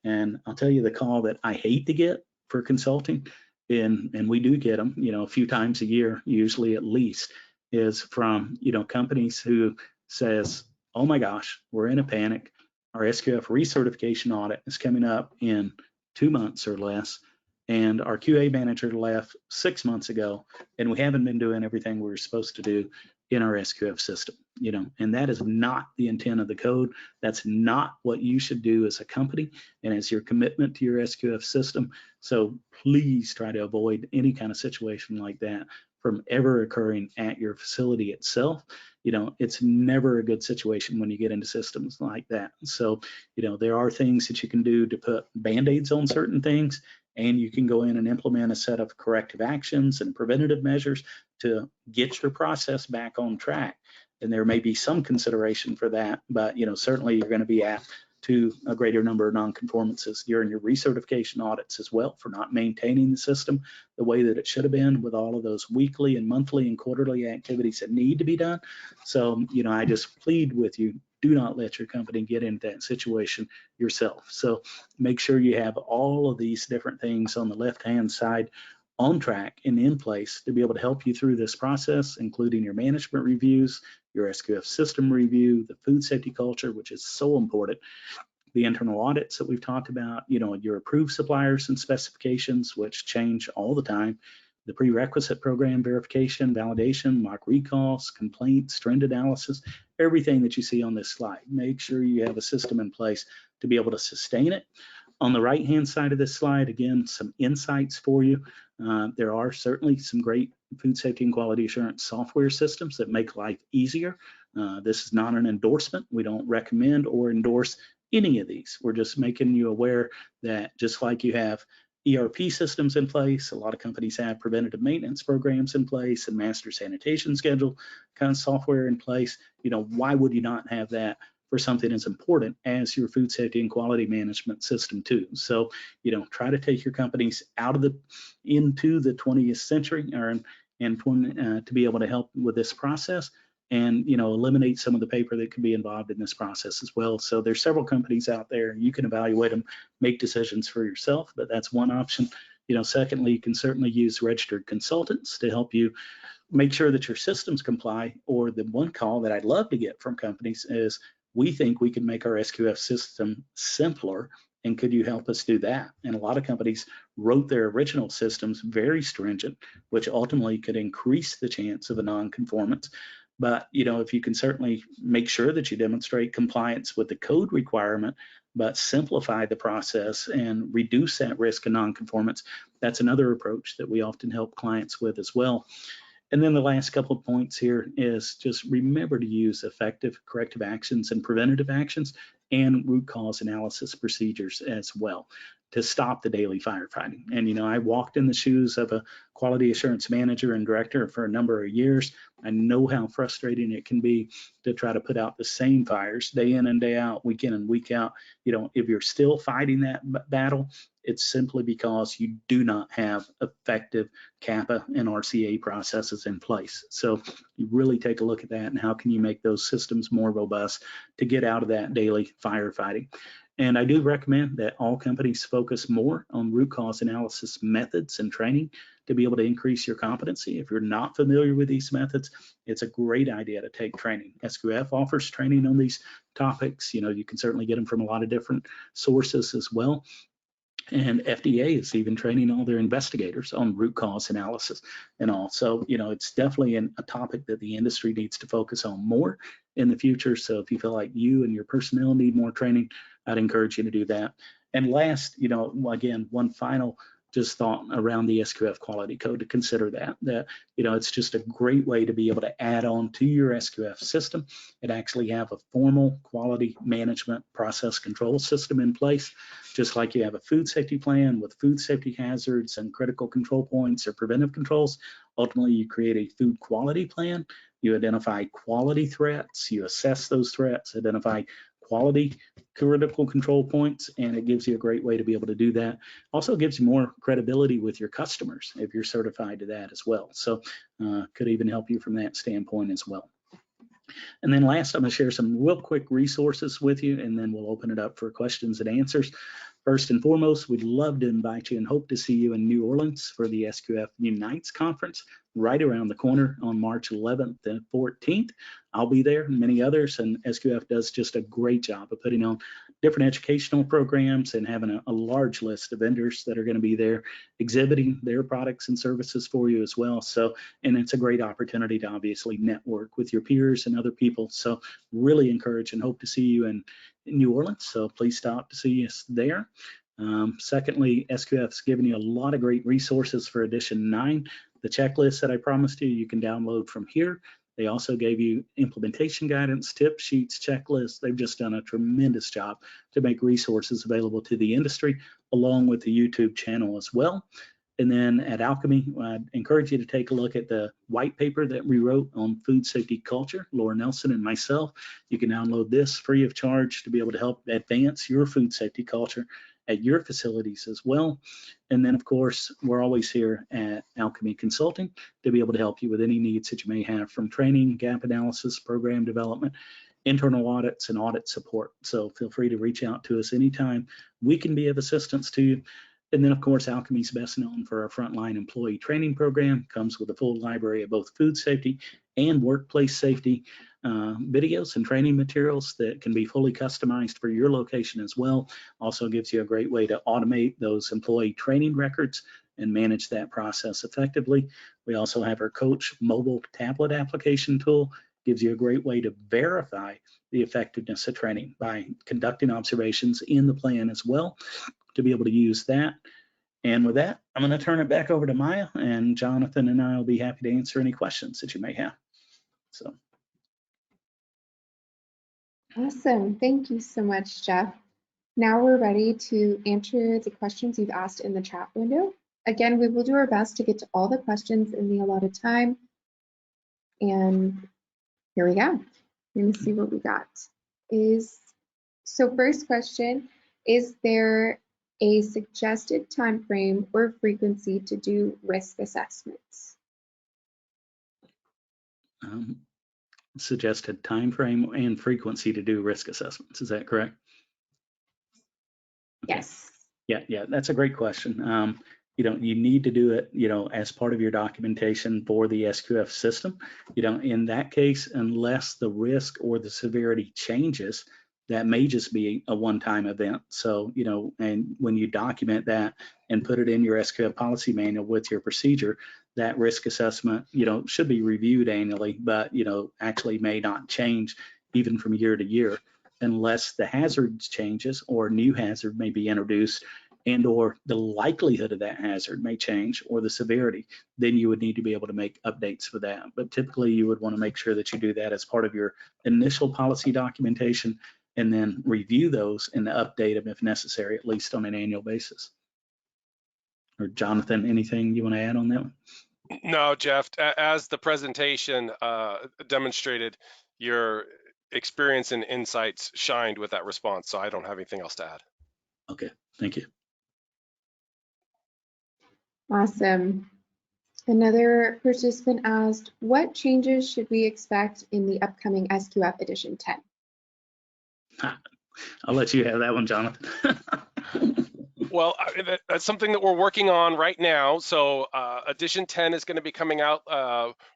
And I'll tell you the call that I hate to get for consulting, and we do get them, a few times a year, usually at least, is from, companies who says, oh my gosh, we're in a panic. Our SQF recertification audit is coming up in 2 months or less. And our QA manager left 6 months ago, and we haven't been doing everything we were supposed to do in our SQF system, and that is not the intent of the code. That's not what you should do as a company and as your commitment to your SQF system. So please try to avoid any kind of situation like that from ever occurring at your facility itself. It's never a good situation when you get into systems like that. So, there are things that you can do to put Band-Aids on certain things, and you can go in and implement a set of corrective actions and preventative measures to get your process back on track. And there may be some consideration for that, but certainly you're going to be apt to a greater number of non-conformances during your recertification audits as well for not maintaining the system the way that it should have been with all of those weekly and monthly and quarterly activities that need to be done. So, I just plead with you, do not let your company get into that situation yourself. So make sure you have all of these different things on the left-hand side on track and in place to be able to help you through this process, including your management reviews, your SQF system review, the food safety culture, which is so important, the internal audits that we've talked about, your approved suppliers and specifications, which change all the time, the prerequisite program verification, validation, mock recalls, complaints, trend analysis, everything that you see on this slide. Make sure you have a system in place to be able to sustain it. On the right-hand side of this slide, again, some insights for you. There are certainly some great food safety and quality assurance software systems that make life easier. This is not an endorsement. We don't recommend or endorse any of these. We're just making you aware that just like you have ERP systems in place, a lot of companies have preventative maintenance programs in place and master sanitation schedule kind of software in place. Why would you not have that for something as important as your food safety and quality management system too? So, try to take your companies into the 20th century to be able to help with this process and, eliminate some of the paper that could be involved in this process as well. So there's several companies out there. You can evaluate them, make decisions for yourself, but that's one option. Secondly, you can certainly use registered consultants to help you make sure that your systems comply. Or the one call that I'd love to get from companies is, we think we can make our SQF system simpler, and could you help us do that? And a lot of companies wrote their original systems very stringent, which ultimately could increase the chance of a non-conformance. But, if you can certainly make sure that you demonstrate compliance with the code requirement, but simplify the process and reduce that risk of non-conformance, that's another approach that we often help clients with as well. And then the last couple of points here is just remember to use effective corrective actions and preventative actions and root cause analysis procedures as well to stop the daily firefighting. And, you know, I walked in the shoes of a quality assurance manager and director for a number of years. I know how frustrating it can be to try to put out the same fires day in and day out, week in and week out. You know, if you're still fighting that battle, it's simply because you do not have effective CAPA and RCA processes in place. So you really take a look at that and how can you make those systems more robust to get out of that daily firefighting. And I do recommend that all companies focus more on root cause analysis methods and training to be able to increase your competency. If you're not familiar with these methods, it's a great idea to take training. SQF offers training on these topics. You know, you can certainly get them from a lot of different sources as well. And FDA is even training all their investigators on root cause analysis and all. So, you know, it's definitely a topic that the industry needs to focus on more in the future. So if you feel like you and your personnel need more training, I'd encourage you to do that. And last, you know, again, one final just thought around the SQF quality code to consider that, you know, it's just a great way to be able to add on to your SQF system and actually have a formal quality management process control system in place, just like you have a food safety plan with food safety hazards and critical control points or preventive controls. Ultimately, you create a food quality plan, you identify quality threats, you assess those threats, identify quality critical control points, and it gives you a great way to be able to do that. Also gives you more credibility with your customers if you're certified to that as well. So could even help you from that standpoint as well. And then last, I'm going to share some real quick resources with you, and then we'll open it up for questions and answers. First and foremost, we'd love to invite you and hope to see you in New Orleans for the SQF Unites conference right around the corner on March 11th and 14th. I'll be there and many others, and SQF does just a great job of putting on different educational programs and having a large list of vendors that are going to be there exhibiting their products and services for you as well. So, and it's a great opportunity to obviously network with your peers and other people. So really encourage and hope to see you in New Orleans. So please stop to see us there. Secondly, SQF's given you a lot of great resources for edition 9. The checklist that I promised you can download from here. They also gave you implementation guidance, tip sheets, checklists. They've just done a tremendous job to make resources available to the industry, along with the YouTube channel as well. And then at Alchemy, I'd encourage you to take a look at the white paper that we wrote on food safety culture, Laura Nelson and myself. You can download this free of charge to be able to help advance your food safety culture at your facilities as well. And then, of course, we're always here at Alchemy Consulting to be able to help you with any needs that you may have, from training, gap analysis, program development, internal audits, and audit support. So feel free to reach out to us anytime. We can be of assistance to you. And then, of course, Alchemy's best known for our frontline employee training program. Comes with a full library of both food safety and workplace safety videos and training materials that can be fully customized for your location as well. Also gives you a great way to automate those employee training records and manage that process effectively. We also have our Coach mobile tablet application tool. Gives you a great way to verify the effectiveness of training by conducting observations in the plan as well, to be able to use that. And with that, I'm going to turn it back over to Maya, and Jonathan and I will be happy to answer any questions that you may have. So. Awesome. Thank you so much, Jeff. Now we're ready to answer the questions you've asked in the chat window. Again, we will do our best to get to all the questions in the allotted time. And here we go. Let me see what we got. So first question, is there a suggested time frame or frequency to do risk assessments? Suggested time frame and frequency to do risk assessments. Is that correct? Yes. Yeah, that's a great question. You know, you need to do it, you know, as part of your documentation for the SQF system. You know, in that case, unless the risk or the severity changes, that may just be a one-time event. So, you know, and when you document that and put it in your SQF policy manual with your procedure, that risk assessment, you know, should be reviewed annually, but, you know, actually may not change even from year to year unless the hazard changes or new hazard may be introduced. and or the likelihood of that hazard may change, or the severity, then you would need to be able to make updates for that. But typically you would want to make sure that you do that as part of your initial policy documentation, and then review those and update them if necessary, at least on an annual basis. Or Jonathan, anything you want to add on that one? No, Jeff, as the presentation demonstrated, your experience and insights shined with that response, so I don't have anything else to add. Okay, thank you. Awesome. Another participant asked, what changes should we expect in the upcoming SQF Edition 10? I'll let you have that one, Jonathan. Well, that's something that we're working on right now. So Edition 10 is going to be coming out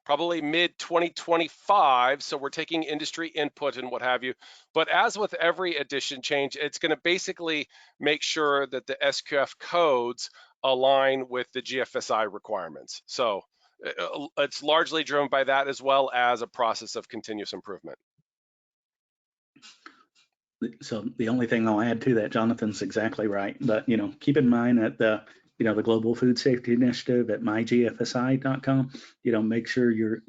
probably mid-2025. So we're taking industry input and what have you. But as with every edition change, it's going to basically make sure that the SQF codes align with the GFSI requirements. So it's largely driven by that, as well as a process of continuous improvement. So the only thing I'll add to that, Jonathan's exactly right. But keep in mind that the Global Food Safety Initiative at mygfsi.com, make sure you're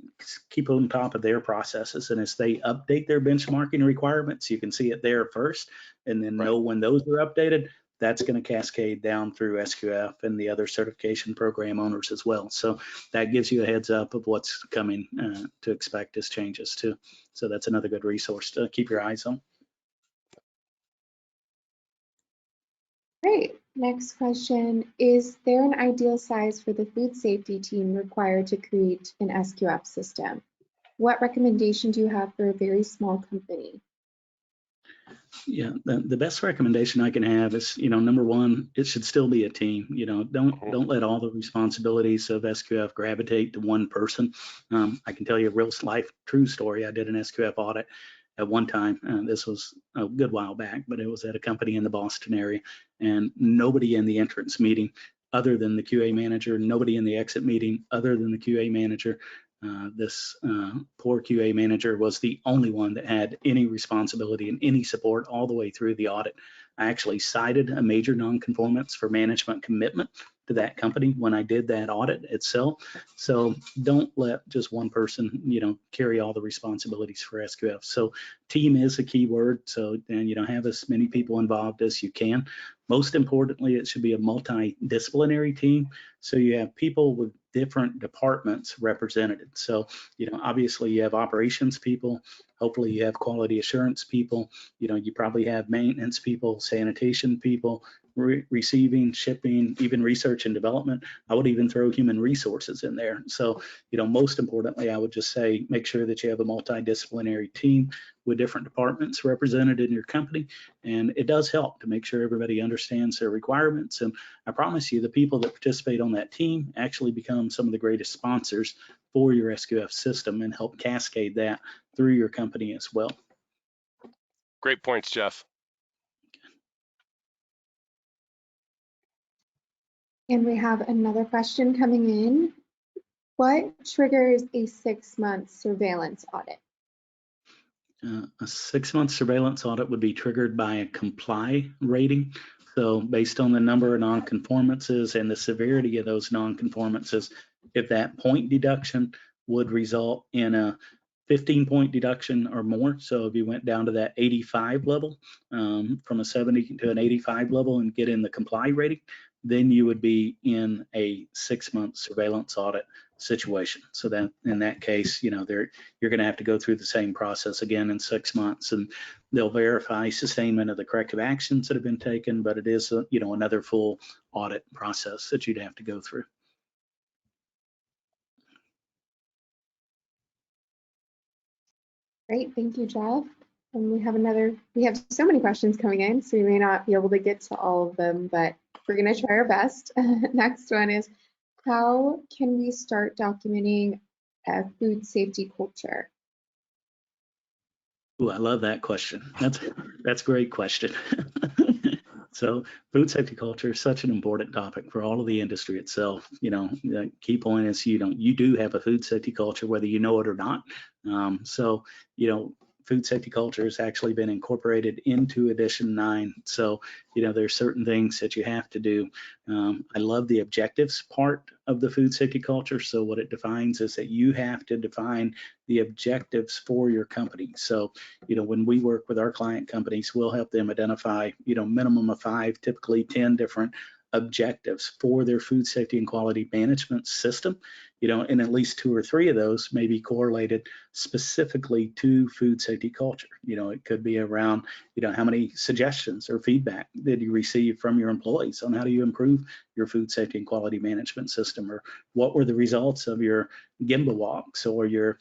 keep on top of their processes, and as they update their benchmarking requirements, you can see it there first, and then know when those are updated. That's going to cascade down through SQF and the other certification program owners as well. So that gives you a heads up of what's coming to expect as changes too. So that's another good resource to keep your eyes on. Great. Next question. Is there an ideal size for the food safety team required to create an SQF system? What recommendation do you have for a very small company? Yeah, the best recommendation I can have is, number one, it should still be a team. Don't let all the responsibilities of SQF gravitate to one person. I can tell you a real life true story. I did an SQF audit at one time, and this was a good while back, but it was at a company in the Boston area, and nobody in the entrance meeting other than the QA manager, nobody in the exit meeting other than the QA manager. This poor QA manager was the only one that had any responsibility and any support all the way through the audit. I actually cited a major non-conformance for management commitment to that company when I did that audit itself. So don't let just one person, carry all the responsibilities for SQF. So team is a key word. So, and have as many people involved as you can. Most importantly, it should be a multidisciplinary team. So you have people with different departments represented. So, obviously you have operations people, hopefully you have quality assurance people, you probably have maintenance people, sanitation people, receiving, shipping, even research and development. I would even throw human resources in there. So, most importantly, I would just say, make sure that you have a multidisciplinary team with different departments represented in your company. And it does help to make sure everybody understands their requirements. And I promise you, the people that participate on that team actually become some of the greatest sponsors for your SQF system and help cascade that through your company as well. Great points, Jeff. And we have another question coming in. What triggers a 6-month surveillance audit? A 6-month surveillance audit would be triggered by a comply rating. So based on the number of non-conformances and the severity of those non-conformances, if that point deduction would result in a 15-point deduction or more. So if you went down to that 85 level, from a 70 to an 85 level and get in the comply rating, then you would be in a 6-month surveillance audit situation. So that in that case, you're going to have to go through the same process again in 6 months, and they'll verify sustainment of the corrective actions that have been taken. But it is, another full audit process that you'd have to go through. Great, thank you, Jeff. And we have so many questions coming in, so we may not be able to get to all of them, but we're going to try our best. Next one is, how can we start documenting a food safety culture? Ooh, I love that question. That's a great question. So food safety culture is such an important topic for all of the industry itself. The key point is you do have a food safety culture, whether you know it or not. So food safety culture has actually been incorporated into Edition 9. So, there's certain things that you have to do. I love the objectives part of the food safety culture. So what it defines is that you have to define the objectives for your company. So, when we work with our client companies, we'll help them identify, minimum of 5, typically 10 different objectives for their food safety and quality management system, and at least 2 or 3 of those may be correlated specifically to food safety culture. It could be around, how many suggestions or feedback did you receive from your employees on how do you improve your food safety and quality management system, or what were the results of your Gemba walks or your,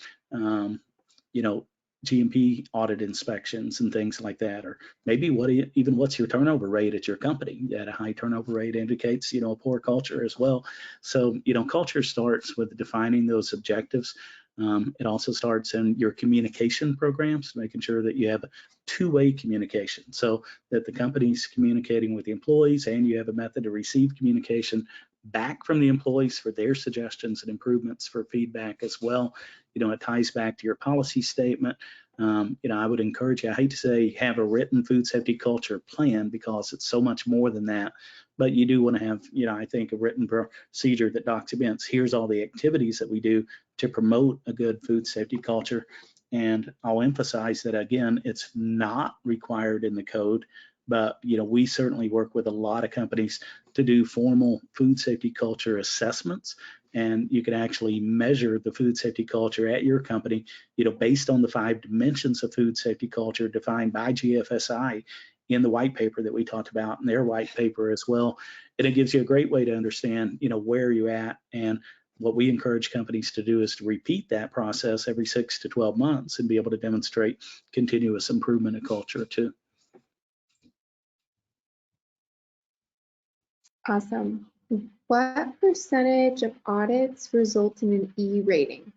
GMP audit inspections and things like that, or maybe what's your turnover rate at your company? That a high turnover rate indicates, a poor culture as well. So, culture starts with defining those objectives. It also starts in your communication programs, making sure that you have two-way communication so that the company's communicating with the employees and you have a method to receive communication back from the employees for their suggestions and improvements for feedback as well. It ties back to your policy statement. I would encourage you, I hate to say have a written food safety culture plan because it's so much more than that, but you do want to have, I think a written procedure that documents, here's all the activities that we do to promote a good food safety culture. And I'll emphasize that again, it's not required in the code, but we certainly work with a lot of companies to do formal food safety culture assessments, and you can actually measure the food safety culture at your company, based on the 5 dimensions of food safety culture defined by GFSI in the white paper that we talked about, and their white paper as well. And it gives you a great way to understand, where you're at. And what we encourage companies to do is to repeat that process every 6 to 12 months and be able to demonstrate continuous improvement in culture too. Awesome. What percentage of audits result in an E rating?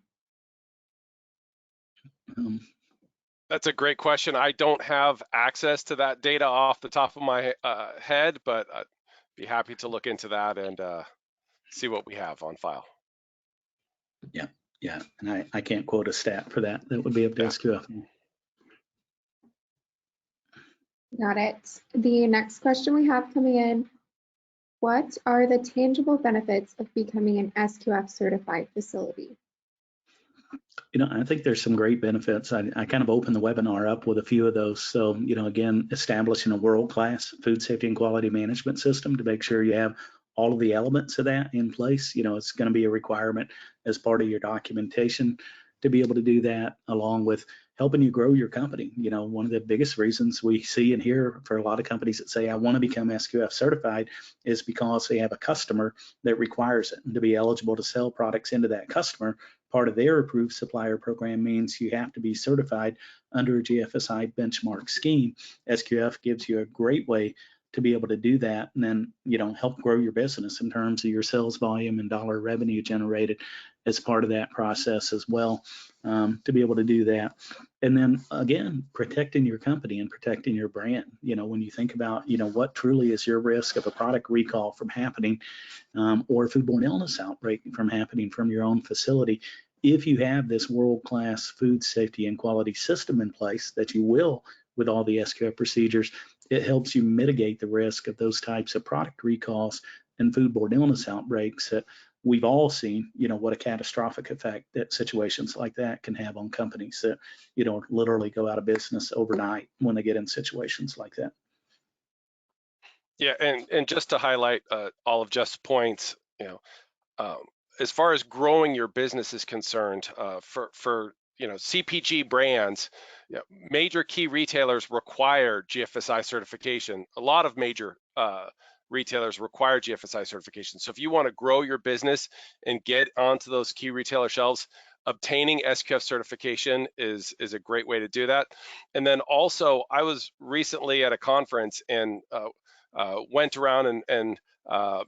That's a great question. I don't have access to that data off the top of my head, but I'd be happy to look into that and see what we have on file. Yeah, and I can't quote a stat for that. That would be up to SQF. Got it. The next question we have coming in, what are the tangible benefits of becoming an SQF certified facility? I think there's some great benefits. I kind of opened the webinar up with a few of those. So, again, establishing a world-class food safety and quality management system to make sure you have all of the elements of that in place. It's going to be a requirement as part of your documentation to be able to do that, along with helping you grow your company. One of the biggest reasons we see and hear for a lot of companies that say, I want to become SQF certified, is because they have a customer that requires it. And to be eligible to sell products into that customer, part of their approved supplier program means you have to be certified under a GFSI benchmark scheme. SQF gives you a great way to be able to do that, and then help grow your business in terms of your sales volume and dollar revenue generated as part of that process as well, to be able to do that. And then again, protecting your company and protecting your brand. When you think about what truly is your risk of a product recall from happening, or a foodborne illness outbreak from happening from your own facility, if you have this world-class food safety and quality system in place, that you will with all the SQF procedures, it helps you mitigate the risk of those types of product recalls and foodborne illness outbreaks that we've all seen, what a catastrophic effect that situations like that can have on companies that, literally go out of business overnight when they get in situations like that. Yeah, and just to highlight all of Jeff's points, as far as growing your business is concerned, for CPG brands, major key retailers require GFSI certification. A lot of major retailers require GFSI certification. So if you want to grow your business and get onto those key retailer shelves, obtaining SQF certification is a great way to do that. And then also, I was recently at a conference and went around and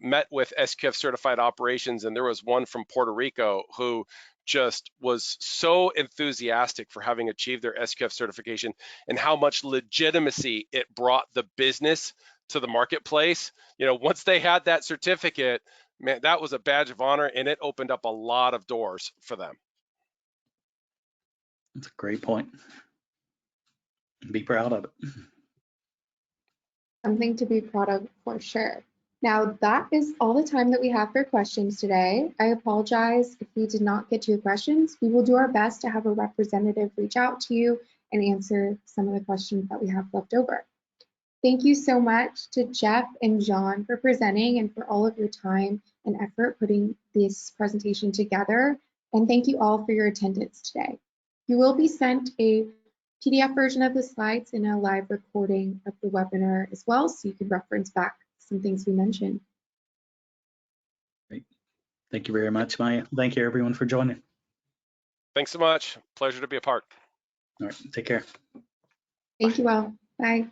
met with SQF certified operations, and there was one from Puerto Rico who just was so enthusiastic for having achieved their SQF certification and how much legitimacy it brought the business to the marketplace. Once they had that certificate, man, that was a badge of honor, and it opened up a lot of doors for them. That's a great point. Be proud of it. Something to be proud of for sure. Now, that is all the time that we have for questions today. I apologize if we did not get to your questions. We will do our best to have a representative reach out to you and answer some of the questions that we have left over. Thank you so much to Jeff and John for presenting and for all of your time and effort putting this presentation together. And thank you all for your attendance today. You will be sent a PDF version of the slides and a live recording of the webinar as well, so you can reference back some things we mentioned. Great. Thank you very much, Maya. Thank you, everyone, for joining. Thanks so much. Pleasure to be a part. All right, take care. Thank you all. Bye.